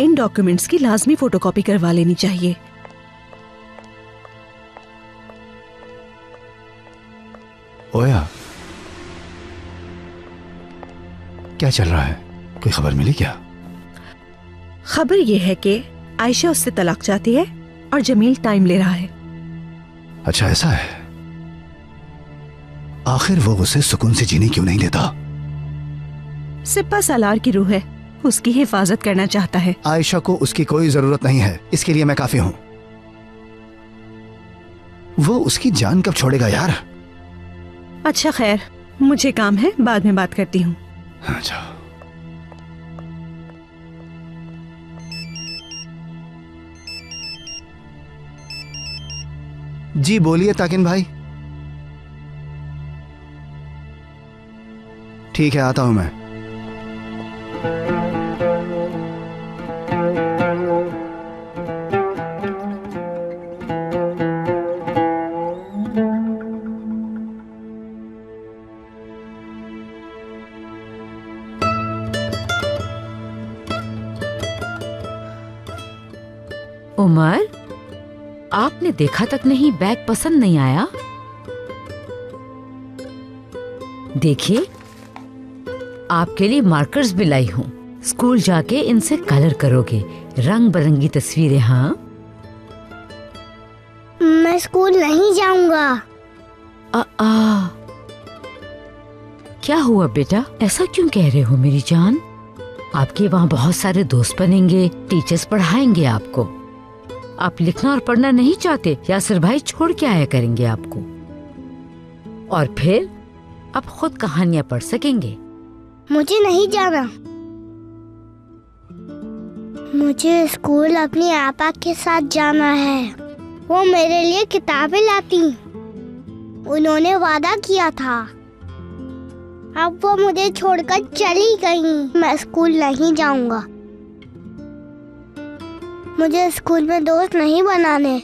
इन documents की लाजमी photocopy करवा लेनी चाहिए। ओया, क्या चल रहा है? कोई खबर मिली क्या? खबर यह है कि आयशा उससे तलाक चाहती है और जमील टाइम ले रहा है। अच्छा ऐसा है। आखिर वो उसे सुकून से जीने क्यों नहीं देता? सिप्पा सालार की रूह है, उसकी हिफाजत करना चाहता है। आयशा को उसकी कोई जरूरत नहीं है, इसके लिए मैं काफी हूं। वो उसकी जान कब छोड़ेगा यार? अच्छा खैर, मुझे काम है, बाद में बात करती हूँ। अच्छा। जी बोलिए ताकिन भाई। ठीक है, आता हूं मैं। उमर, आपने देखा तक नहीं, बैग पसंद नहीं आया? देखिए, आपके लिए मार्कर्स भी लाई हूँ। स्कूल जाके इनसे कलर करोगे, रंग बिरंगी तस्वीरें। हाँ, मैं स्कूल नहीं जाऊंगा। क्या हुआ बेटा, ऐसा क्यों कह रहे हो मेरी जान? आपके वहाँ बहुत सारे दोस्त बनेंगे, टीचर्स पढ़ाएंगे आपको। आप लिखना और पढ़ना नहीं चाहते? यासिर भाई छोड़ के आया करेंगे आपको, और फिर आप खुद कहानियाँ पढ़ सकेंगे। मुझे नहीं जाना। मुझे स्कूल अपनी आपा के साथ जाना है। वो मेरे लिए किताबें लाती, उन्होंने वादा किया था। अब वो मुझे छोड़कर चली गई। मैं स्कूल नहीं जाऊंगा। मुझे स्कूल में दोस्त नहीं बनाने।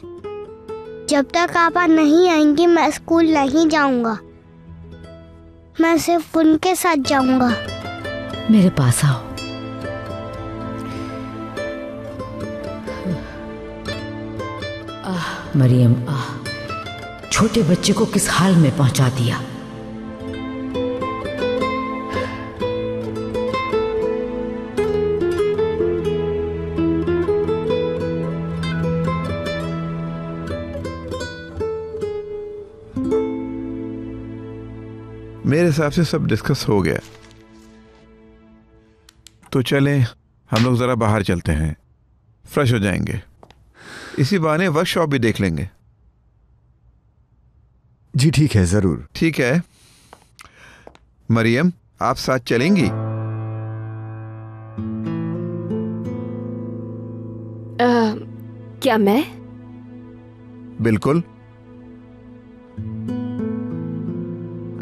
जब तक आपा नहीं आएंगी मैं स्कूल नहीं जाऊंगा। मैं सिर्फ उनके साथ जाऊंगा। मेरे पास आओ। मरियम, छोटे बच्चे को किस हाल में पहुंचा दिया। मेरे हिसाब से सब डिस्कस हो गया, तो चलें हम लोग जरा बाहर चलते हैं, फ्रेश हो जाएंगे। इसी बहाने वर्कशॉप भी देख लेंगे। जी ठीक है, जरूर। ठीक है। मरियम, आप साथ चलेंगी? क्या मैं? बिल्कुल।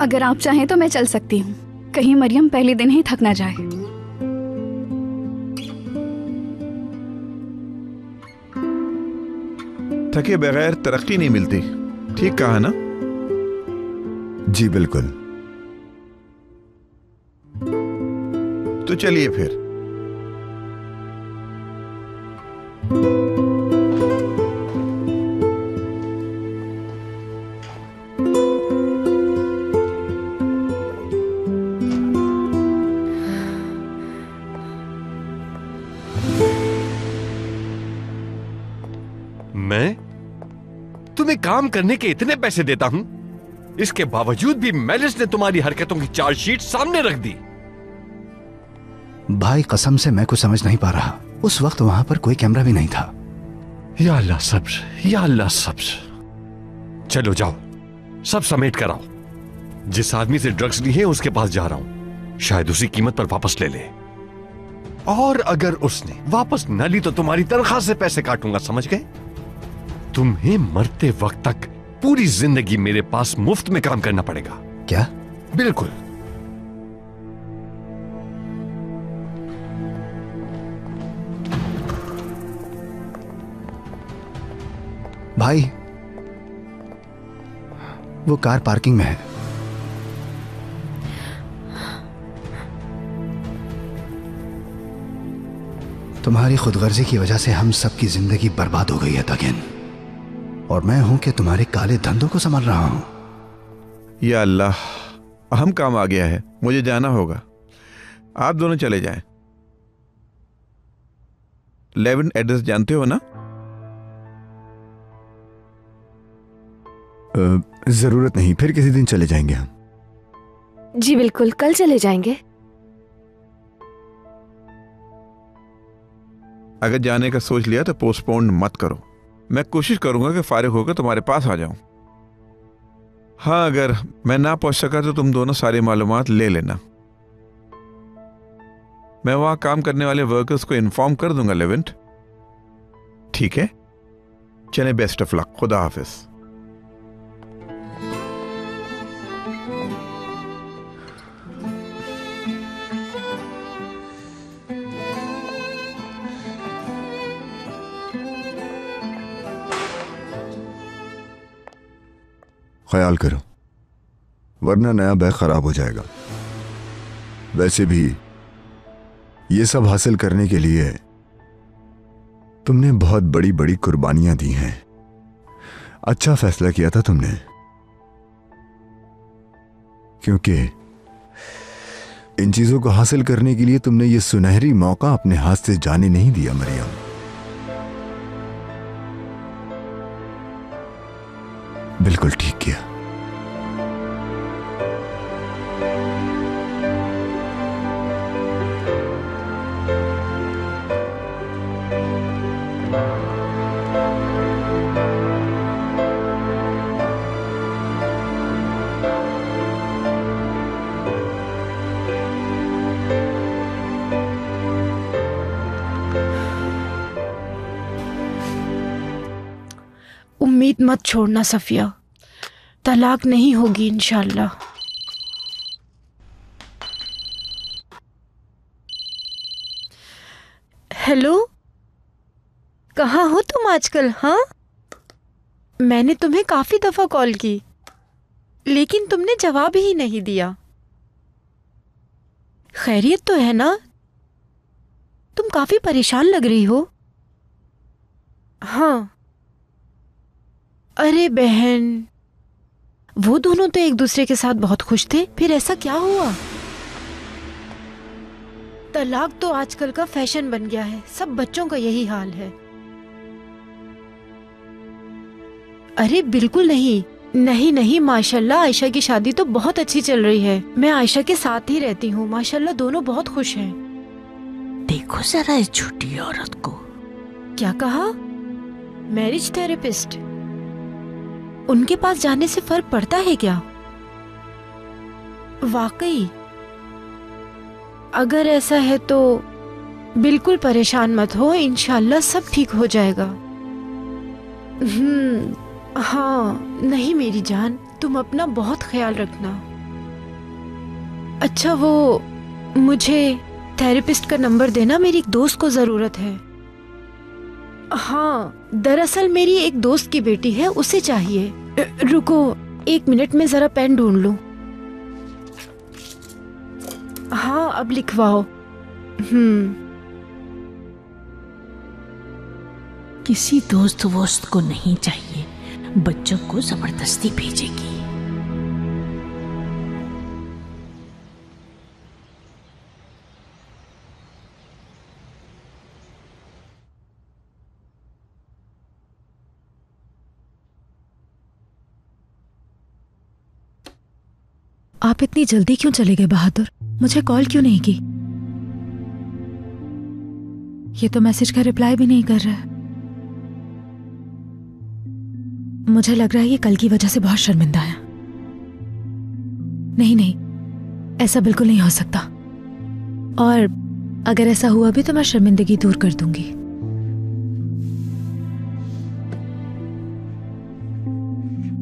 अगर आप चाहें तो मैं चल सकती हूँ, कहीं मरियम पहले दिन ही थक ना जाए। थके बगैर तरक्की नहीं मिलती, ठीक कहा ना? जी बिल्कुल। तो चलिए फिर। मैं तुम्हें काम करने के इतने पैसे देता हूं, इसके बावजूद भी मैलिस ने तुम्हारी हरकतों की चार्जशीट सामने रख दी। भाई कसम से मैं कुछ समझ नहीं पा रहा। उस वक्त वहां पर कोई कैमरा भी नहीं था। या अल्लाह सब्र, या अल्लाह सब्र। चलो जाओ, सब समेट कर आओ। जिस आदमी से ड्रग्स ली है उसके पास जा रहा हूं, शायद उसी कीमत पर वापस ले ले। और अगर उसने वापस न ली तो तुम्हारी तनख्वाह से पैसे काटूंगा, समझ गए? तुम्हें मरते वक्त तक पूरी जिंदगी मेरे पास मुफ्त में काम करना पड़ेगा। क्या? बिल्कुल। भाई, वो कार पार्किंग में है। तुम्हारी खुदगर्जी की वजह से हम सबकी जिंदगी बर्बाद हो गई है तगिन, और मैं हूं कि तुम्हारे काले धंधों को संभाल रहा हूं। या अल्लाह, अहम काम आ गया है, मुझे जाना होगा। आप दोनों चले जाएं। लेवन एड्रेस जानते हो ना? जरूरत नहीं, फिर किसी दिन चले जाएंगे हम। जी बिल्कुल, कल चले जाएंगे। अगर जाने का सोच लिया तो पोस्टपोन मत करो। मैं कोशिश करूंगा कि फारिग होकर तुम्हारे पास आ जाऊं। हाँ, अगर मैं ना पहुंच सका तो तुम दोनों सारी मालूमात ले लेना। मैं वहां काम करने वाले वर्कर्स को इन्फॉर्म कर दूंगा लेवेंट। ठीक है, चले, बेस्ट ऑफ लक, खुदा हाफिज। ख्याल करो, वरना नया बैग खराब हो जाएगा। वैसे भी ये सब हासिल करने के लिए तुमने बहुत बड़ी बड़ी कुर्बानियां दी हैं। अच्छा फैसला किया था तुमने, क्योंकि इन चीजों को हासिल करने के लिए तुमने ये सुनहरी मौका अपने हाथ से जाने नहीं दिया मरियम। बिल्कुल ठीक किया। उम्मीद मत छोड़ना सफिया, तलाक नहीं होगी इंशाल्लाह। हेलो, कहाँ हो तुम आजकल? हाँ, मैंने तुम्हें काफी दफा कॉल की, लेकिन तुमने जवाब ही नहीं दिया। खैरियत तो है ना? तुम काफी परेशान लग रही हो। हाँ, अरे बहन, वो दोनों तो एक दूसरे के साथ बहुत खुश थे, फिर ऐसा क्या हुआ? तलाक तो आजकल का फैशन बन गया है, सब बच्चों का यही हाल है। अरे बिल्कुल नहीं, नहीं नहीं, माशाल्लाह आयशा की शादी तो बहुत अच्छी चल रही है। मैं आयशा के साथ ही रहती हूँ, माशाल्लाह दोनों बहुत खुश हैं। देखो जरा इस झूठी औरत को। क्या कहा? Marriage therapist? उनके पास जाने से फर्क पड़ता है क्या? वाकई? अगर ऐसा है तो बिल्कुल परेशान मत हो, इंशाल्लाह सब ठीक हो जाएगा। हाँ, नहीं मेरी जान, तुम अपना बहुत ख्याल रखना। अच्छा, वो मुझे थेरेपिस्ट का नंबर देना, मेरी एक दोस्त को जरूरत है। हाँ, दरअसल मेरी एक दोस्त की बेटी है, उसे चाहिए। रुको 1 मिनट में जरा पेन ढूंढ लूं। हाँ, अब लिखवाओ। किसी दोस्त वोस्त को नहीं चाहिए, बच्चों को जबरदस्ती भेजेगी। आप इतनी जल्दी क्यों चले गए बहादुर? मुझे कॉल क्यों नहीं की? ये तो मैसेज का रिप्लाई भी नहीं कर रहा है। मुझे लग रहा है ये कल की वजह से बहुत शर्मिंदा है। नहीं नहीं, ऐसा बिल्कुल नहीं हो सकता, और अगर ऐसा हुआ भी तो मैं शर्मिंदगी दूर कर दूंगी।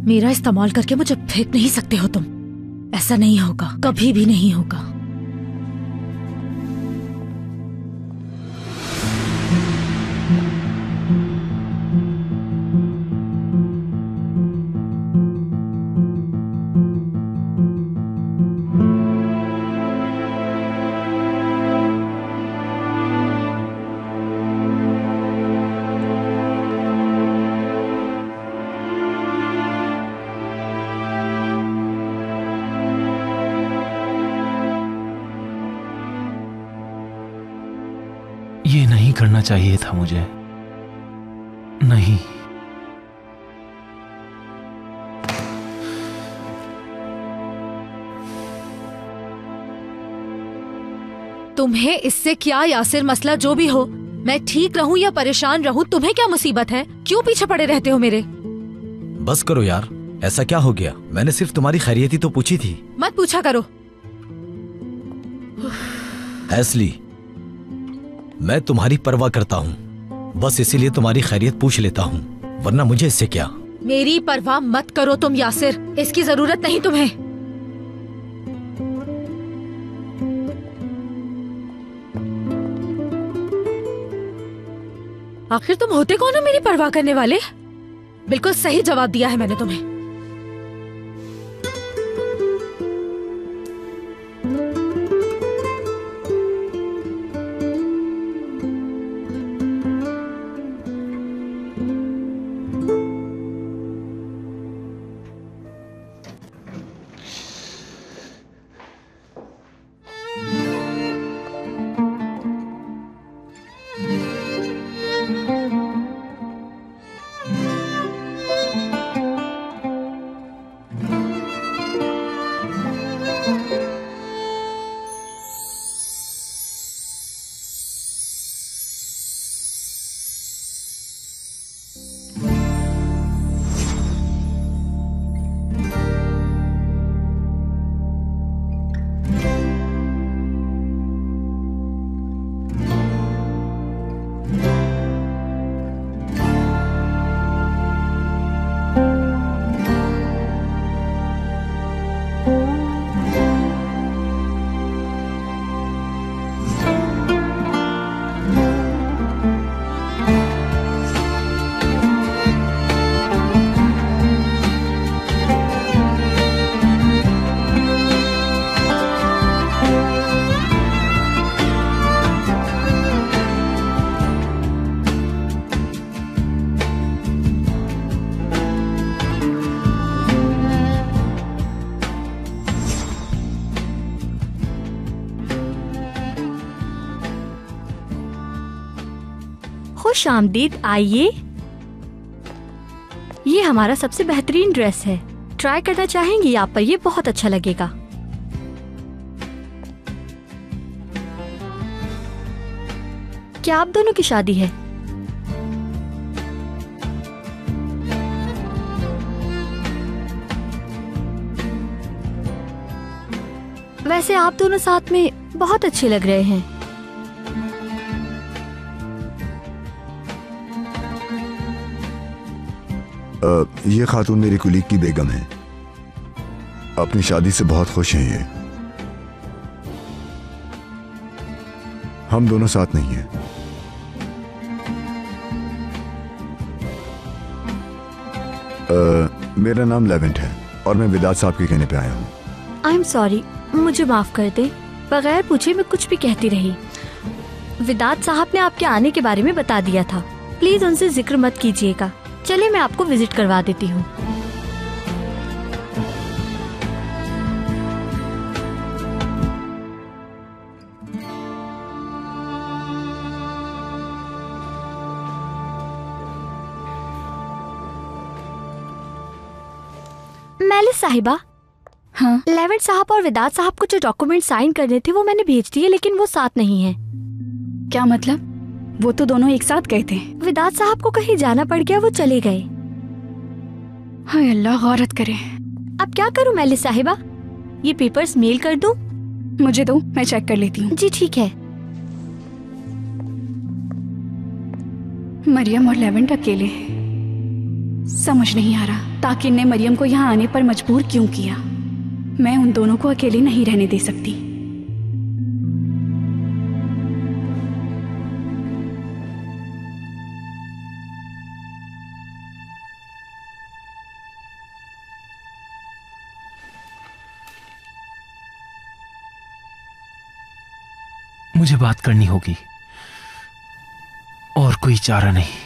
मेरा इस्तेमाल करके मुझे फेंक नहीं सकते हो तुम। ऐसा नहीं होगा, कभी भी नहीं होगा। करना चाहिए था मुझे। नहीं, तुम्हें इससे क्या यासिर? मसला जो भी हो, मैं ठीक रहूं या परेशान रहूं, तुम्हें क्या मुसीबत है? क्यों पीछे पड़े रहते हो मेरे? बस करो यार, ऐसा क्या हो गया? मैंने सिर्फ तुम्हारी खैरियत ही तो पूछी थी। मत पूछा करो। एस्ली, मैं तुम्हारी परवाह करता हूँ, बस इसीलिए तुम्हारी खैरियत पूछ लेता हूँ, वरना मुझे इससे क्या। मेरी परवाह मत करो तुम यासिर, इसकी जरूरत नहीं तुम्हें। आखिर तुम होते कौन हो मेरी परवाह करने वाले? बिल्कुल सही जवाब दिया है मैंने तुम्हें। खुश आमदीद, आइए। ये हमारा सबसे बेहतरीन ड्रेस है, ट्राई करना चाहेंगी आप पर? ये बहुत अच्छा लगेगा। क्या आप दोनों की शादी है? वैसे आप दोनों साथ में बहुत अच्छे लग रहे हैं। ये खातून मेरी कुलीग की बेगम है, अपनी शादी से बहुत खुश हैं। ये हम दोनों साथ नहीं हैं। मेरा नाम लेवेंट है और मैं विदात साहब के कहने पे आया हूँ। आई एम सॉरी, मुझे माफ कर दे, बगैर पूछे मैं कुछ भी कहती रही। विदात साहब ने आपके आने के बारे में बता दिया था, प्लीज उनसे जिक्र मत कीजिएगा। चलिए मैं आपको विजिट करवा देती हूँ। मेलिस साहिबा। हाँ? लेवेंट साहब और विदात साहब को जो डॉक्यूमेंट साइन करने थे वो मैंने भेज दिए, लेकिन वो साथ नहीं है। क्या मतलब? वो तो दोनों एक साथ गए थे। विदात साहब को कहीं जाना पड़ गया, वो चले गए। हाय अल्लाह, गौरत करे। अब क्या करूं मेलिस साहिबा? ये पेपर्स मेल कर दूं? मुझे दो, मैं चेक कर लेती हूँ। जी ठीक है। मरियम और लेवेंट अकेले, समझ नहीं आ रहा ताकिन ने मरियम को यहाँ आने पर मजबूर क्यों किया। मैं उन दोनों को अकेले नहीं रहने दे सकती। मुझे बात करनी होगी, और कोई चारा नहीं।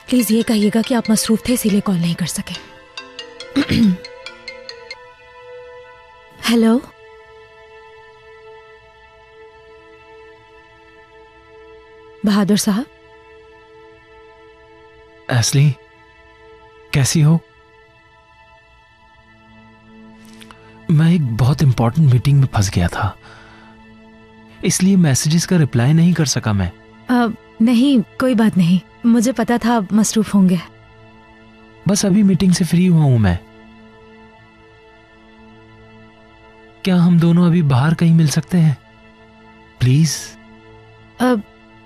प्लीज ये कहिएगा कि आप मसरूफ थे इसीलिए कॉल नहीं कर सके। हेलो, बहादुर साहब। एस्ली, कैसी हो? मैं एक बहुत इंपॉर्टेंट मीटिंग में फंस गया था, इसलिए मैसेजेस का रिप्लाई नहीं कर सका मैं। नहीं, कोई बात नहीं, मुझे पता था आप मसरूफ होंगे। बस अभी मीटिंग से फ्री हुआ हूं मैं। क्या हम दोनों अभी बाहर कहीं मिल सकते हैं प्लीज?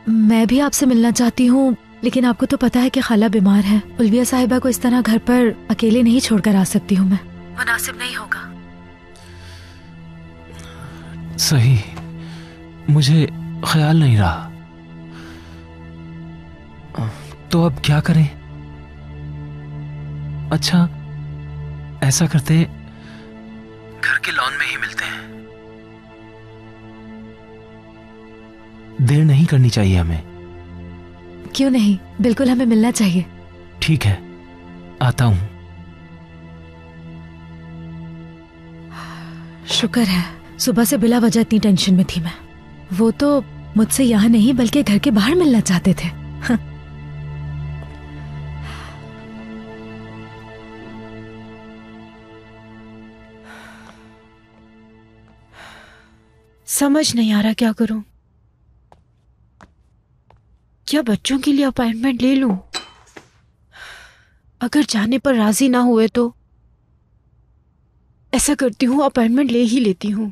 मैं भी आपसे मिलना चाहती हूँ, लेकिन आपको तो पता है कि खाला बीमार है। उल्विया साहिबा को इस तरह घर पर अकेले नहीं छोड़कर आ सकती हूँ मैं, मुनासिब नहीं होगा। सही, मुझे ख्याल नहीं रहा। तो अब क्या करें? अच्छा, ऐसा करते, घर के लॉन में ही मिलते हैं। देर नहीं करनी चाहिए हमें। क्यों नहीं, बिल्कुल हमें मिलना चाहिए। ठीक है, आता हूं। शुक्र है, सुबह से बिला वजह इतनी टेंशन में थी मैं। वो तो मुझसे यहाँ नहीं बल्कि घर के बाहर मिलना चाहते थे। समझ नहीं आ रहा क्या करूं। क्या बच्चों के लिए अपॉइंटमेंट ले लूं? अगर जाने पर राजी ना हुए तो ऐसा करती हूं, अपॉइंटमेंट ले ही लेती हूं।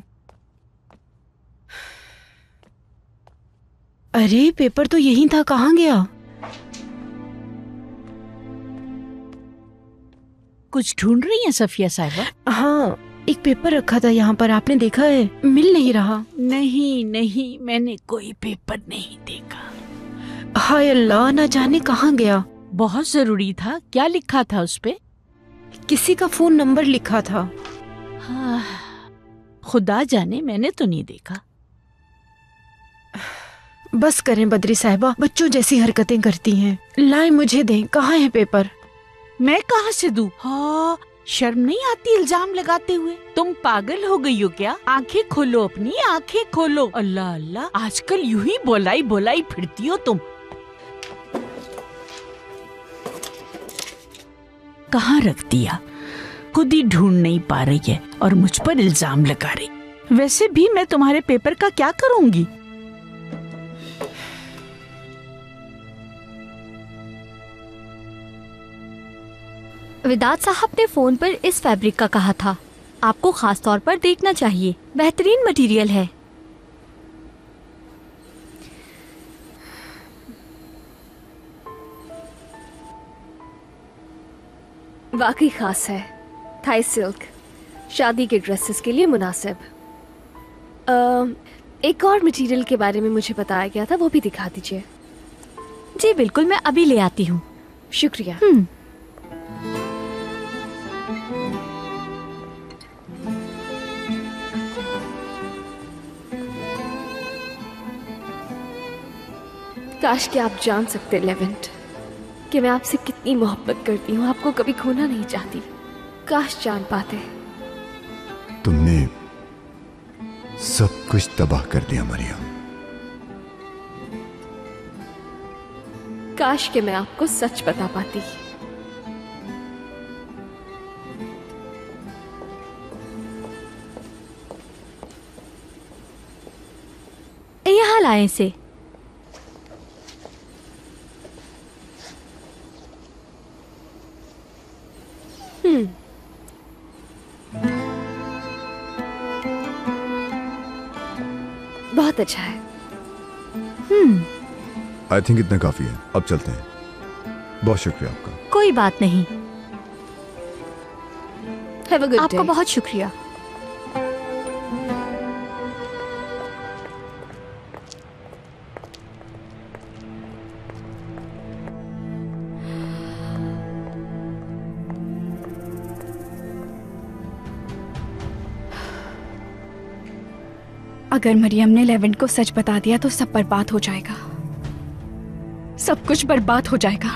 अरे पेपर तो यहीं था, कहाँ गया? कुछ ढूंढ रही हैं सफिया साहिबा? हाँ, एक पेपर रखा था यहाँ पर, आपने देखा है? मिल नहीं रहा। नहीं नहीं, मैंने कोई पेपर नहीं देखा। हाय अल्लाह, ना जाने कहाँ गया। बहुत जरूरी था। क्या लिखा था उस पे? किसी का फोन नंबर लिखा था। हाँ, खुदा जाने, मैंने तो नहीं देखा। बस करें बद्री साहिबा, बच्चों जैसी हरकतें करती हैं। लाए मुझे दें, कहाँ है पेपर? मैं कहाँ से दूं? हाँ, शर्म नहीं आती इल्जाम लगाते हुए? तुम पागल हो गई हो क्या? आंखें खोलो, अपनी आंखें खोलो। अल्लाह अल्लाह, आजकल यूं ही बोलाई बोलाई फिरती हो तुम। कहाँ रख दिया? खुद ही ढूंढ नहीं पा रही है और मुझ पर इल्जाम लगा रही। वैसे भी मैं तुम्हारे पेपर का क्या करूंगी? विदात साहब ने फोन पर इस फैब्रिक का कहा था, आपको खास तौर पर देखना चाहिए, बेहतरीन मटेरियल है। वाकई खास है, थाई सिल्क, शादी के ड्रेसेस के लिए मुनासिब। एक और मटेरियल के बारे में मुझे बताया गया था, वो भी दिखा दीजिए। जी बिल्कुल, मैं अभी ले आती हूँ। शुक्रिया। काश कि आप जान सकते लेवेंट कि मैं आपसे कितनी मोहब्बत करती हूँ, आपको कभी खोना नहीं चाहती। काश जान पाते। तुमने सब कुछ तबाह कर दिया मरियम। काश कि मैं आपको सच बता पाती। यहाँ लाए से। बहुत अच्छा है। आई थिंक इतना काफी है, अब चलते हैं। बहुत शुक्रिया आपका। कोई बात नहीं। Have a good आपका day. बहुत शुक्रिया। अगर मरियम ने लेवेंट को सच बता दिया तो सब बर्बाद हो जाएगा, सब कुछ बर्बाद हो जाएगा।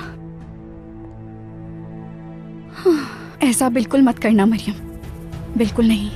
ऐसा बिल्कुल मत करना मरियम, बिल्कुल नहीं।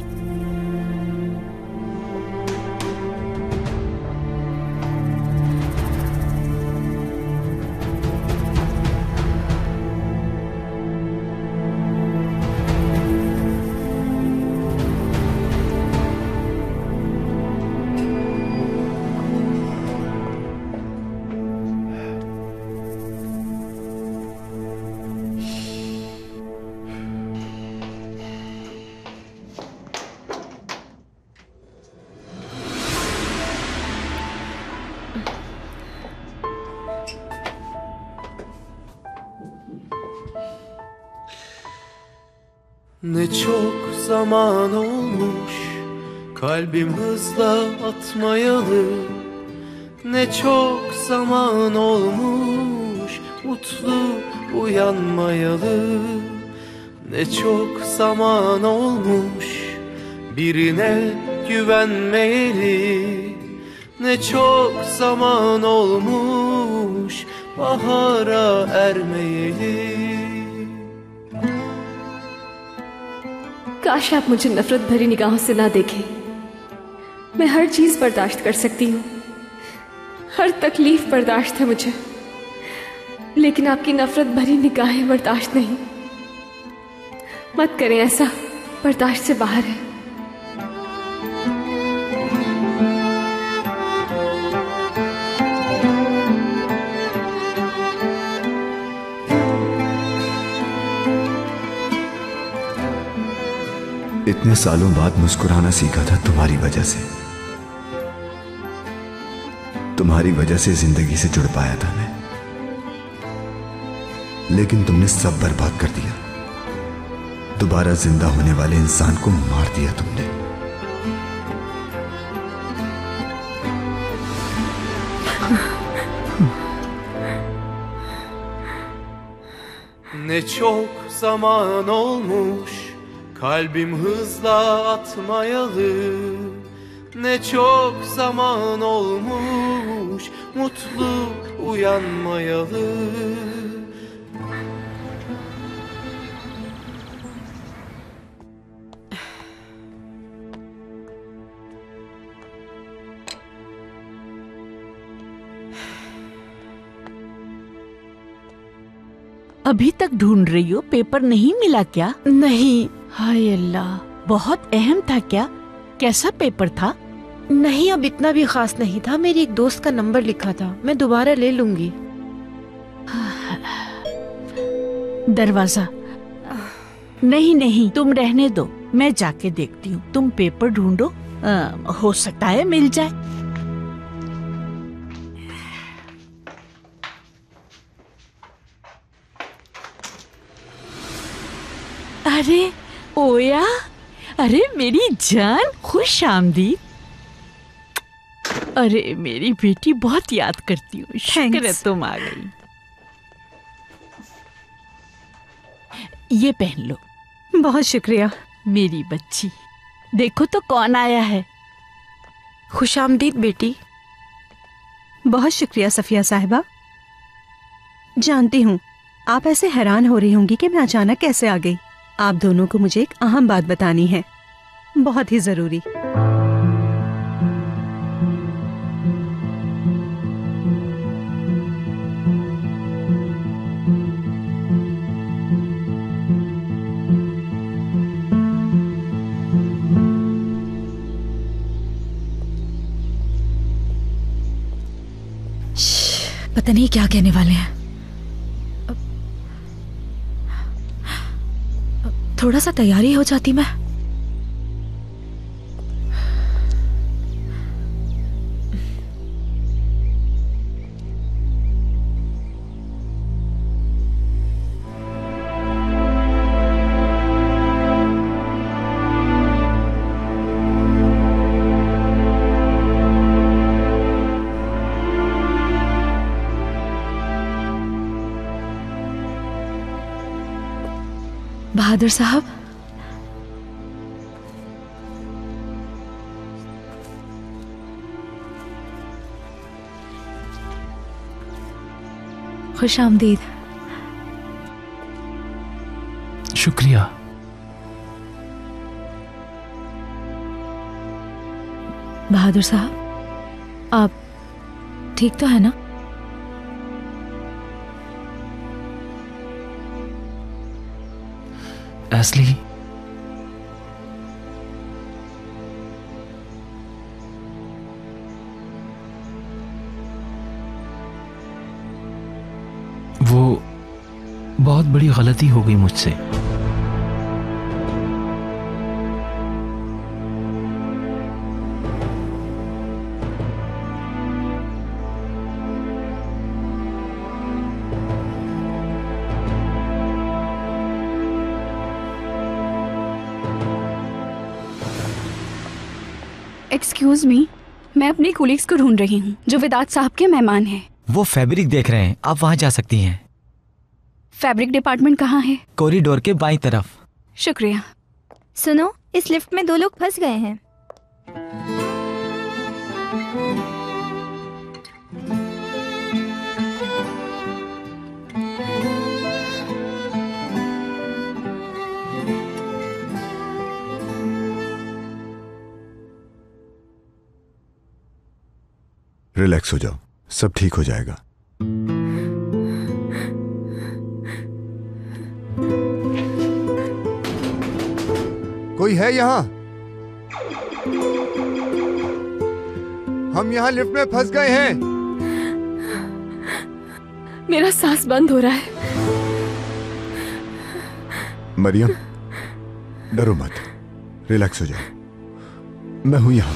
Ne çok zaman olmuş kalbim hızla atmayalı. Ne çok zaman olmuş mutlu uyanmayalı. Ne çok zaman olmuş birine güvenmeyeli. Ne çok zaman olmuş bahara ermeyeli. काश आप मुझे नफरत भरी निगाहों से ना देखें। मैं हर चीज बर्दाश्त कर सकती हूँ, हर तकलीफ बर्दाश्त है मुझे, लेकिन आपकी नफरत भरी निगाहें बर्दाश्त नहीं। मत करें ऐसा, बर्दाश्त से बाहर है। इतने सालों बाद मुस्कुराना सीखा था तुम्हारी वजह से। तुम्हारी वजह से जिंदगी से जुड़ पाया था मैं, लेकिन तुमने सब बर्बाद कर दिया। दोबारा जिंदा होने वाले इंसान को मार दिया तुमने। Ne çok zaman olmuş kalbim hızla atmayalı. Ne çok zaman olmuş mutlu uyanmayalı. अभी तक ढूंढ रही हो? पेपर नहीं मिला क्या? नहीं। हाय अल्लाह, बहुत अहम था क्या? कैसा पेपर था? नहीं, अब इतना भी खास नहीं था। मेरी एक दोस्त का नंबर लिखा था, मैं दोबारा ले लूंगी। दरवाजा नहीं नहीं, तुम रहने दो, मैं जाके देखती हूँ। तुम पेपर ढूंढो, हो सकता है मिल जाए। अरे ओया, अरे मेरी जान, खुश आमदीद। अरे मेरी बेटी, बहुत याद करती हूँ। शुक्र है तुम आ गई। ये पहन लो। बहुत शुक्रिया मेरी बच्ची। देखो तो कौन आया है। खुश आमदीद बेटी। बहुत शुक्रिया सफिया साहिबा। जानती हूँ आप ऐसे हैरान हो रही होंगी कि मैं अचानक कैसे आ गई। आप दोनों को मुझे एक अहम बात बतानी है, बहुत ही जरूरी। पता नहीं क्या कहने वाले हैं। थोड़ा सा तैयारी हो जाती मैं। बहादुर साहब, खुश आमदीद। शुक्रिया। बहादुर साहब, आप ठीक तो है ना? एस्ली, वो बहुत बड़ी गलती हो गई मुझसे। एक्सक्यूज मी, मैं अपने कोलीग्स को ढूंढ रही हूँ जो विदात साहब के मेहमान हैं। वो फैब्रिक देख रहे हैं, आप वहाँ जा सकती हैं। फैब्रिक डिपार्टमेंट कहाँ है? कॉरिडोर के बाईं तरफ। शुक्रिया। सुनो, इस लिफ्ट में 2 लोग फंस गए हैं। रिलैक्स हो जाओ, सब ठीक हो जाएगा। कोई है यहाँ? हम यहाँ लिफ्ट में फंस गए हैं। मेरा सांस बंद हो रहा है। मरियम, डरो मत, रिलैक्स हो जाओ, मैं हूं यहाँ।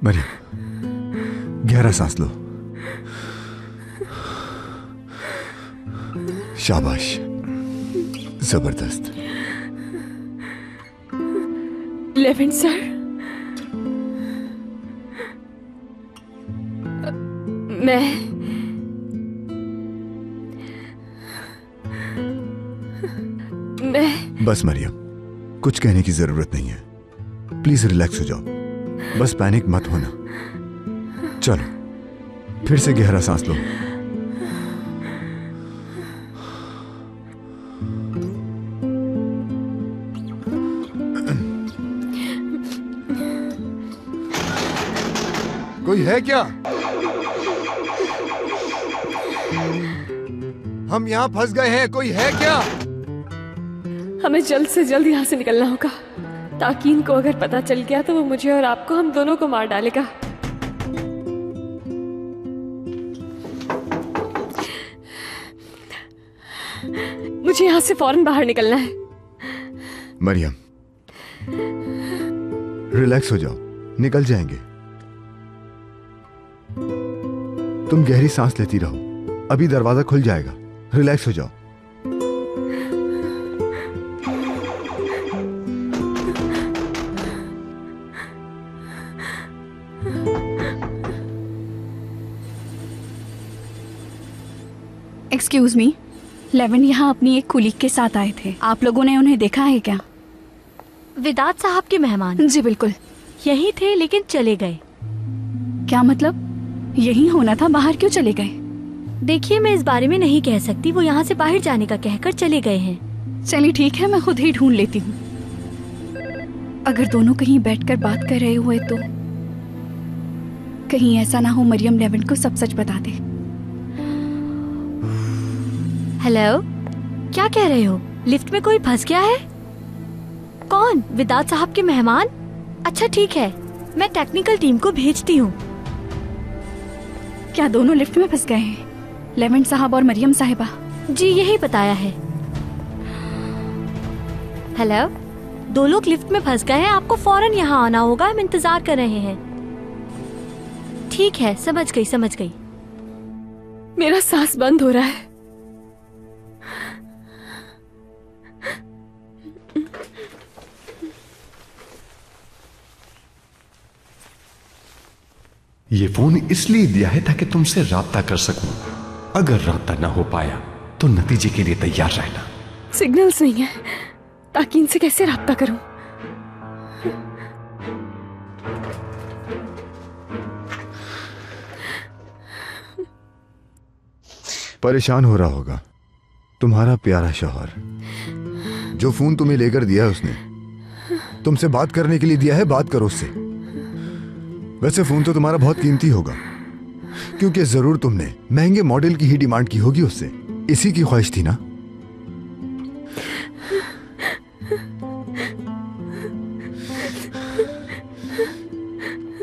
मरियम, गहरा सांस लो। शाबाश, जबरदस्त। लेविन सर, मैं बस मरियम, कुछ कहने की जरूरत नहीं है। प्लीज रिलैक्स हो जाओ, बस पैनिक मत होना। चलो फिर से गहरा सांस लो। कोई है क्या? हम यहाँ फंस गए हैं, कोई है क्या? हमें जल्द से जल्द यहाँ से निकलना होगा, ताकि इनको अगर पता चल गया तो वो मुझे और आपको, हम दोनों को मार डालेगा। मुझे यहाँ से फौरन बाहर निकलना है। मरियम, रिलैक्स हो जाओ, निकल जाएंगे। तुम गहरी सांस लेती रहो, अभी दरवाजा खुल जाएगा। रिलैक्स हो जाओ। एक्सक्यूज मी, लेविन यहाँ अपनी एक कुलीग के साथ आए थे, आप लोगों ने उन्हें देखा है क्या? विदात साहब के मेहमान? जी बिल्कुल। यही थे लेकिन चले गए। क्या मतलब? यही होना था, बाहर क्यों चले गए? देखिए, मैं इस बारे में नहीं कह सकती, वो यहाँ से बाहर जाने का कहकर चले गए हैं। चलिए ठीक है, मैं खुद ही ढूंढ लेती हूँ। अगर दोनों कहीं बैठकर बात कर रहे हुए तो कहीं ऐसा ना हो मरियम लेविन को सब सच बता दे। हेलो, क्या कह रहे हो? लिफ्ट में कोई फंस गया है? कौन? विदात साहब के मेहमान? अच्छा ठीक है, मैं टेक्निकल टीम को भेजती हूँ। क्या दोनों लिफ्ट में फंस गए हैं? लेविन साहब और मरियम साहिबा? जी यही बताया है। हेलो, 2 लोग लिफ्ट में फंस गए हैं, आपको फौरन यहाँ आना होगा, हम इंतजार कर रहे हैं। ठीक है, समझ गई समझ गई। मेरा सांस बंद हो रहा है। ये फोन इसलिए दिया है ताकि तुमसे राब्ता कर सकूं। अगर राब्ता ना हो पाया तो नतीजे के लिए तैयार रहना। सिग्नल्स नहीं है, ताकि इनसे कैसे राब्ता करूं? परेशान हो रहा होगा, तुम्हारा प्यारा शौहर, जो फोन तुम्हें लेकर दिया है उसने, तुमसे बात करने के लिए दिया है, बात करो उससे। वैसे फोन तो तुम्हारा बहुत कीमती होगा, क्योंकि जरूर तुमने महंगे मॉडल की ही डिमांड की होगी उससे। इसी की ख्वाहिश थी ना?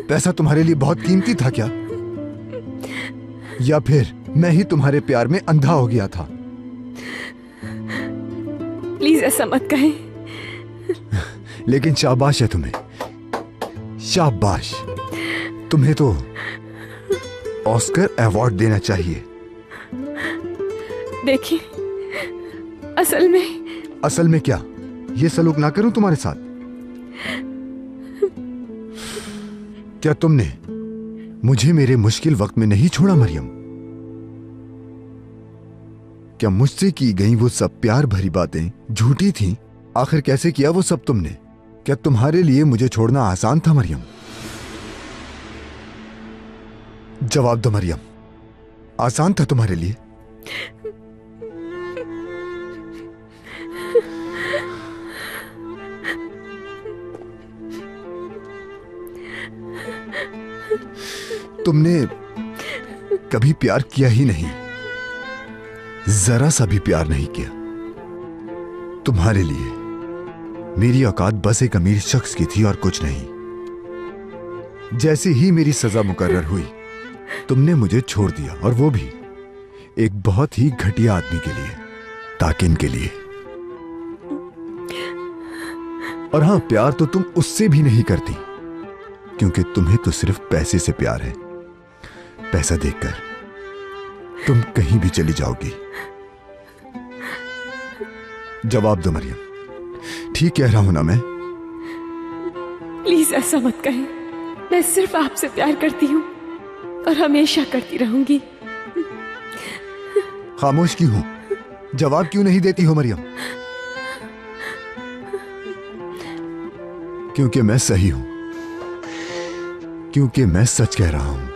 पैसा तुम्हारे लिए बहुत कीमती था क्या? या फिर मैं ही तुम्हारे प्यार में अंधा हो गया था? प्लीज ऐसा मत कहें। लेकिन शाबाश है तुम्हें, शाबाश। तुम्हें तो ऑस्कर अवार्ड देना चाहिए। देखिए, असल में क्या? ये सलूक ना करूं तुम्हारे साथ? क्या तुमने मुझे मेरे मुश्किल वक्त में नहीं छोड़ा मरियम? क्या मुझसे की गई वो सब प्यार भरी बातें झूठी थीं? आखिर कैसे किया वो सब तुमने? क्या तुम्हारे लिए मुझे छोड़ना आसान था मरियम? जवाब दो मरियम, आसान था तुम्हारे लिए? तुमने कभी प्यार किया ही नहीं, जरा सा भी प्यार नहीं किया। तुम्हारे लिए मेरी औकात बस एक अमीर शख्स की थी और कुछ नहीं। जैसे ही मेरी सजा मुकर्रर हुई, तुमने मुझे छोड़ दिया, और वो भी एक बहुत ही घटिया आदमी के लिए, ताकिन के लिए। और हां, प्यार तो तुम उससे भी नहीं करती, क्योंकि तुम्हें तो सिर्फ पैसे से प्यार है। पैसा देखकर तुम कहीं भी चली जाओगी। जवाब दो मरियम, ठीक कह रहा हूं ना मैं? प्लीज ऐसा मत कहें। मैं सिर्फ आपसे प्यार करती हूँ और हमेशा करती रहूंगी। खामोश क्यों हो? जवाब क्यों नहीं देती हो मरियम? क्योंकि मैं सही हूं, क्योंकि मैं सच कह रहा हूं।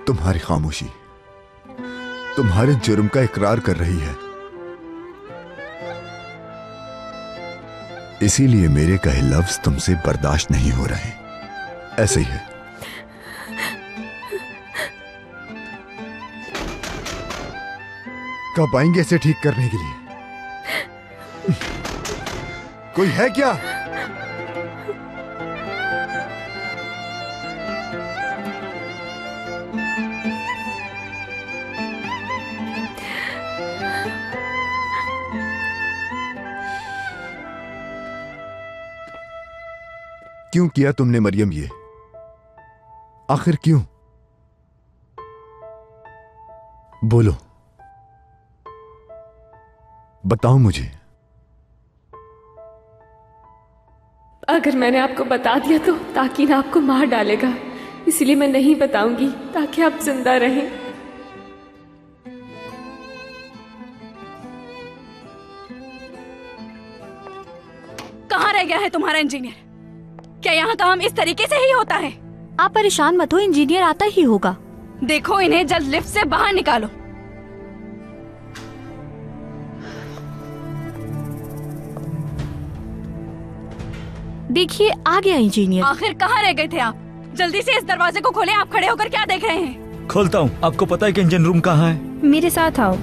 तुम्हारी खामोशी तुम्हारे जुर्म का इकरार कर रही है, इसीलिए मेरे कहे लफ्ज तुमसे बर्दाश्त नहीं हो रहे। ऐसे ही है। कब आएंगे इसे ठीक करने के लिए? कोई है क्या? क्यों किया तुमने मरियम ये? आखिर क्यों? बोलो, बताओ मुझे। अगर मैंने आपको बता दिया तो ताकिन आपको मार डालेगा, इसलिए मैं नहीं बताऊंगी ताकि आप जिंदा रहें। कहाँ रह गया है तुम्हारा इंजीनियर? क्या यहाँ काम इस तरीके से ही होता है? आप परेशान मत हो, इंजीनियर आता ही होगा। देखो, इन्हें जल्द लिफ्ट से बाहर निकालो। देखिए, आ गया इंजीनियर। आखिर कहाँ रह गए थे आप? जल्दी से इस दरवाजे को खोलें। आप खड़े होकर क्या देख रहे हैं? खोलता हूँ। आपको पता है कि इंजन रूम कहाँ है? मेरे साथ आओ।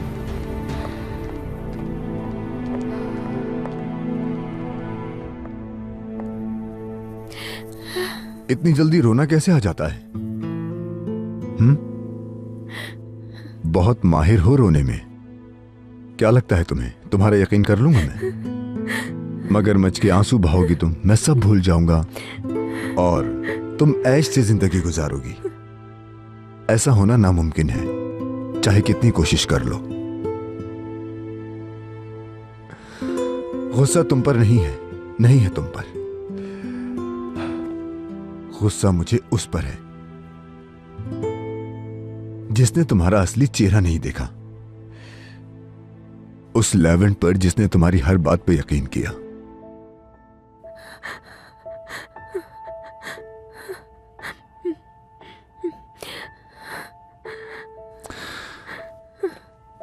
इतनी जल्दी रोना कैसे आ जाता है? बहुत माहिर हो रोने में। क्या लगता है तुम्हें? तुम्हारा यकीन कर लूंगा मैं। मगरमच्छ के आंसू बहाओगी तुम, मैं सब भूल जाऊंगा और तुम ऐश से जिंदगी गुजारोगी। ऐसा होना नामुमकिन है, चाहे कितनी कोशिश कर लो। गुस्सा तुम पर नहीं है, नहीं है तुम पर। गुस्सा मुझे उस पर है जिसने तुम्हारा असली चेहरा नहीं देखा, उस लेवेंट पर जिसने तुम्हारी हर बात पे यकीन किया।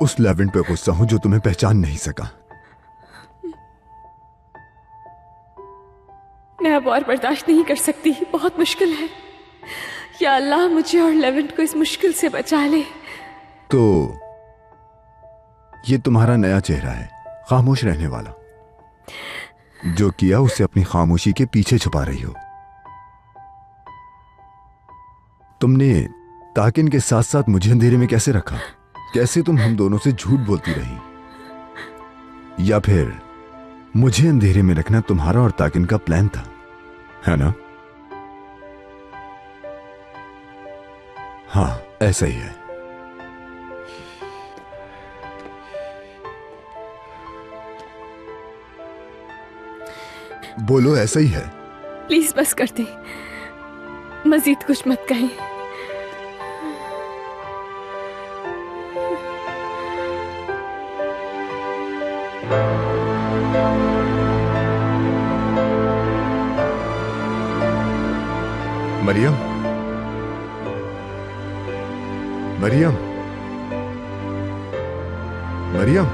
उस लेवेंट पे गुस्सा हूं जो तुम्हें पहचान नहीं सका। मैं अब और बर्दाश्त नहीं कर सकती, बहुत मुश्किल है। या अल्लाह मुझे और लेवेंट को इस मुश्किल से बचा ले। तो ये तुम्हारा नया चेहरा है, खामोश रहने वाला। जो किया उसे अपनी खामोशी के पीछे छुपा रही हो। तुमने ताकिन के साथ साथ मुझे अंधेरे में कैसे रखा? कैसे तुम हम दोनों से झूठ बोलती रही? या फिर मुझे अंधेरे में रखना तुम्हारा और ताकिन का प्लान था, है ना? हाँ, ऐसा ही है। बोलो, ऐसा ही है। प्लीज बस कर दे, मजीद कुछ मत कहें। मरियम, मरियम, मरियम,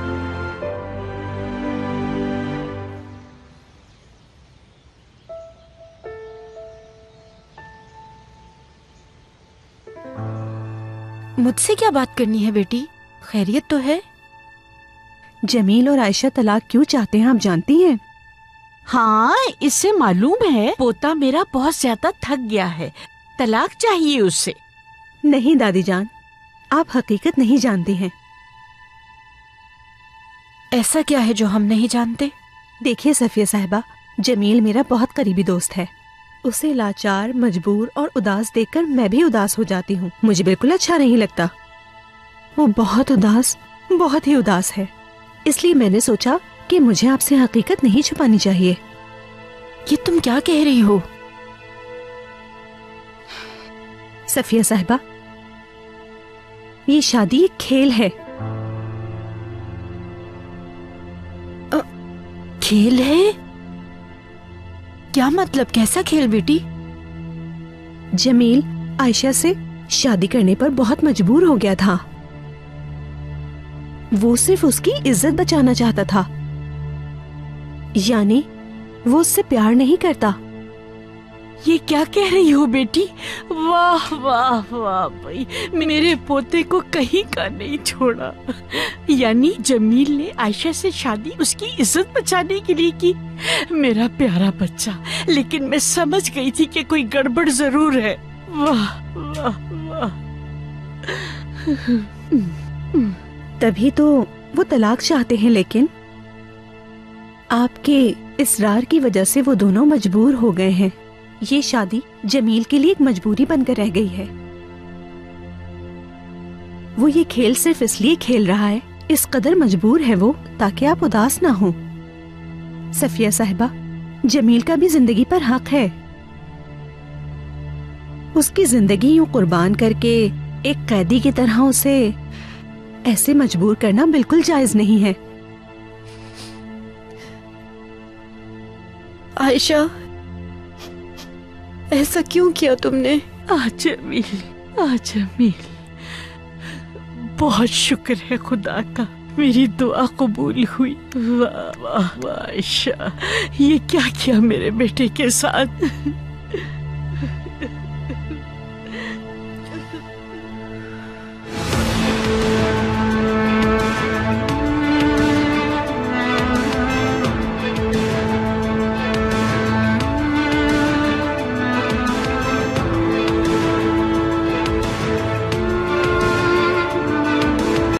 मुझसे क्या बात करनी है बेटी? खैरियत तो है? जमील और आयशा तलाक क्यों चाहते हैं आप जानती हैं? हाँ, इससे मालूम है पोता मेरा बहुत ज्यादा थक गया है, तलाक चाहिए उससे। नहीं दादी जान, आप हकीकत नहीं जानती हैं। ऐसा क्या है जो हम नहीं जानते? देखिए सफिया साहिबा, जमील मेरा बहुत करीबी दोस्त है। उसे लाचार, मजबूर और उदास देखकर मैं भी उदास हो जाती हूँ। मुझे बिल्कुल अच्छा नहीं लगता। वो बहुत उदास, बहुत ही उदास है। इसलिए मैंने सोचा कि मुझे आपसे हकीकत नहीं छुपानी चाहिए। ये तुम क्या कह रही हो? सफिया साहिबा, ये शादी एक खेल है। खेल है? क्या मतलब? कैसा खेल बेटी? जमील आयशा से शादी करने पर बहुत मजबूर हो गया था। वो सिर्फ उसकी इज्जत बचाना चाहता था, यानी वो उससे प्यार नहीं करता। ये क्या कह रही हो बेटी? वाह वाह वाह भाई, मेरे पोते को कहीं का नहीं छोड़ा। यानी जमील ने आयशा से शादी उसकी इज्जत बचाने के लिए की। मेरा प्यारा बच्चा, लेकिन मैं समझ गई थी कि कोई गड़बड़ जरूर है। वाह वाह वाह। तभी तो वो तलाक चाहते हैं, लेकिन आपके इसरार की वजह से वो दोनों मजबूर हो गए हैं। ये शादी जमील के लिए एक मजबूरी बनकर रह गई है। वो ये खेल सिर्फ इसलिए खेल रहा है, इस कदर मजबूर है वो, ताकि आप उदास ना हो। सफिया साहिबा, जमील का भी जिंदगी पर हक है। उसकी जिंदगी यूं कुर्बान करके एक कैदी की तरह उसे ऐसे मजबूर करना बिल्कुल जायज नहीं है। आयशा, ऐसा क्यों किया तुमने? जमील, बहुत शुक्र है खुदा का, मेरी दुआ कबूल हुई। वाह वाह वाह आयशा, ये क्या किया मेरे बेटे के साथ?